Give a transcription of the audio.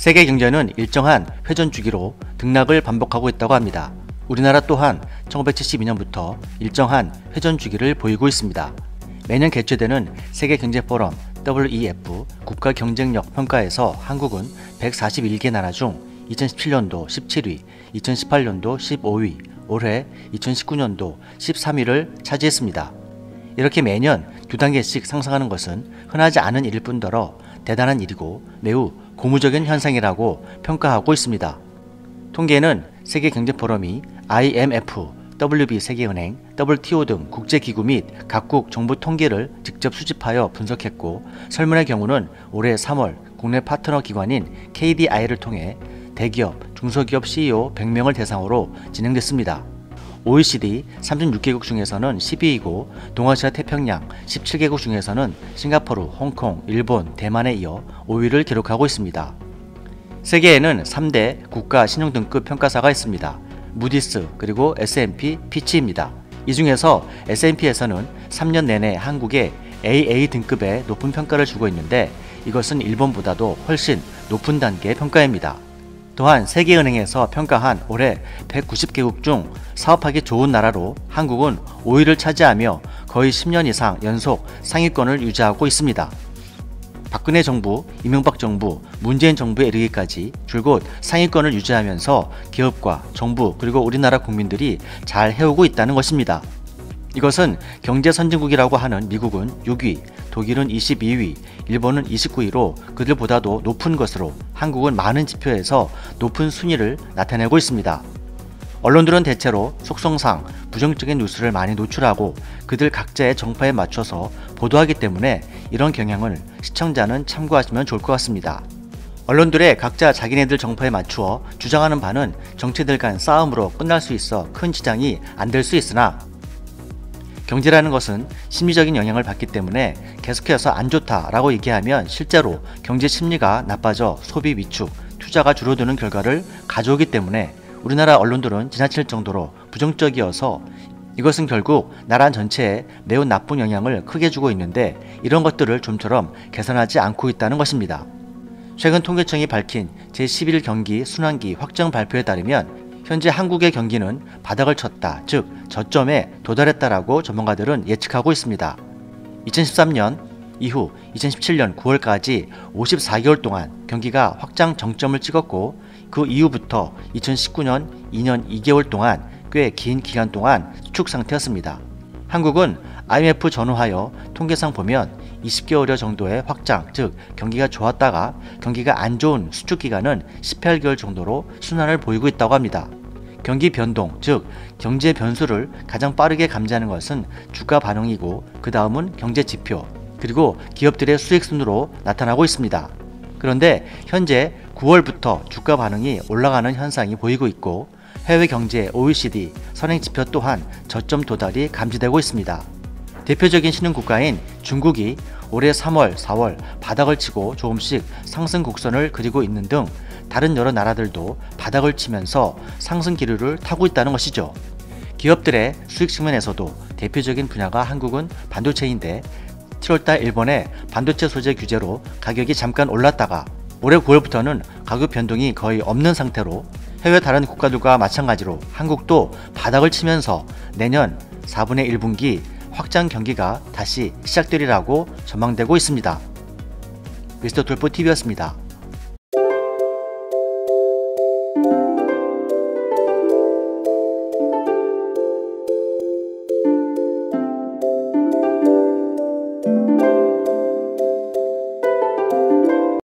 세계 경제는 일정한 회전 주기로 등락을 반복하고 있다고 합니다. 우리나라 또한 1972년부터 일정한 회전 주기를 보이고 있습니다. 매년 개최되는 세계경제포럼 WEF 국가경쟁력 평가에서 한국은 141개 나라 중 2017년도 17위, 2018년도 15위, 올해 2019년도 13위를 차지했습니다. 이렇게 매년 2단계씩 상승하는 것은 흔하지 않은 일일 뿐더러 대단한 일이고 매우 고무적인 현상이라고 평가하고 있습니다. 통계는 세계경제포럼이 IMF, WB 세계은행, WTO 등 국제기구 및 각국 정부 통계를 직접 수집하여 분석했고, 설문의 경우는 올해 3월 국내 파트너 기관인 KDI를 통해 대기업, 중소기업 CEO 100명을 대상으로 진행됐습니다. OECD 36개국 중에서는 10위이고 동아시아 태평양 17개국 중에서는 싱가포르, 홍콩, 일본, 대만에 이어 5위를 기록하고 있습니다. 세계에는 3대 국가 신용등급 평가사가 있습니다. 무디스 그리고 S&P, 피치입니다. 이 중에서 S&P에서는 3년 내내 한국에 AA 등급의 높은 평가를 주고 있는데 이것은 일본보다도 훨씬 높은 단계의 평가입니다. 또한 세계은행에서 평가한 올해 190개국 중 사업하기 좋은 나라로 한국은 5위를 차지하며 거의 10년 이상 연속 상위권을 유지하고 있습니다. 박근혜 정부, 이명박 정부, 문재인 정부에 이르기까지 줄곧 상위권을 유지하면서 기업과 정부 그리고 우리나라 국민들이 잘 해오고 있다는 것입니다. 이것은 경제 선진국이라고 하는 미국은 6위, 독일은 22위, 일본은 29위로 그들보다도 높은 것으로 한국은 많은 지표에서 높은 순위를 나타내고 있습니다. 언론들은 대체로 속성상 부정적인 뉴스를 많이 노출하고 그들 각자의 정파에 맞춰서 보도하기 때문에 이런 경향을 시청자는 참고하시면 좋을 것 같습니다. 언론들의 각자 자기네들 정파에 맞추어 주장하는 바는 정치들 간 싸움으로 끝날 수 있어 큰 지장이 안 될 수 있으나 경제라는 것은 심리적인 영향을 받기 때문에 계속해서 안 좋다라고 얘기하면 실제로 경제 심리가 나빠져 소비 위축, 투자가 줄어드는 결과를 가져오기 때문에 우리나라 언론들은 지나칠 정도로 부정적이어서 이것은 결국 나라 전체에 매우 나쁜 영향을 크게 주고 있는데 이런 것들을 좀처럼 개선하지 않고 있다는 것입니다. 최근 통계청이 밝힌 제11 경기 순환기 확정 발표에 따르면 현재 한국의 경기는 바닥을 쳤다, 즉 저점에 도달했다라고 전문가들은 예측하고 있습니다. 2013년 이후 2017년 9월까지 54개월 동안 경기가 확장 정점을 찍었고 그 이후부터 2019년 2년 2개월 동안 꽤 긴 기간 동안 수축 상태였습니다. 한국은 IMF 전후하여 통계상 보면 20개월여 정도의 확장, 즉 경기가 좋았다가 경기가 안 좋은 수축 기간은 18개월 정도로 순환을 보이고 있다고 합니다. 경기 변동, 즉 경제 변수를 가장 빠르게 감지하는 것은 주가 반응이고 그 다음은 경제 지표, 그리고 기업들의 수익 순으로 나타나고 있습니다. 그런데 현재 9월부터 주가 반응이 올라가는 현상이 보이고 있고 해외 경제 OECD 선행 지표 또한 저점 도달이 감지되고 있습니다. 대표적인 신흥국가인 중국이 올해 3월, 4월 바닥을 치고 조금씩 상승 곡선을 그리고 있는 등 다른 여러 나라들도 바닥을 치면서 상승 기류를 타고 있다는 것이죠. 기업들의 수익 측면에서도 대표적인 분야가 한국은 반도체인데 7월달 일본의 반도체 소재 규제로 가격이 잠깐 올랐다가 올해 9월부터는 가격 변동이 거의 없는 상태로 해외 다른 국가들과 마찬가지로 한국도 바닥을 치면서 내년 4분의 1분기 확장 경기가 다시 시작되리라고 전망되고 있습니다. 미스터 돌포TV였습니다.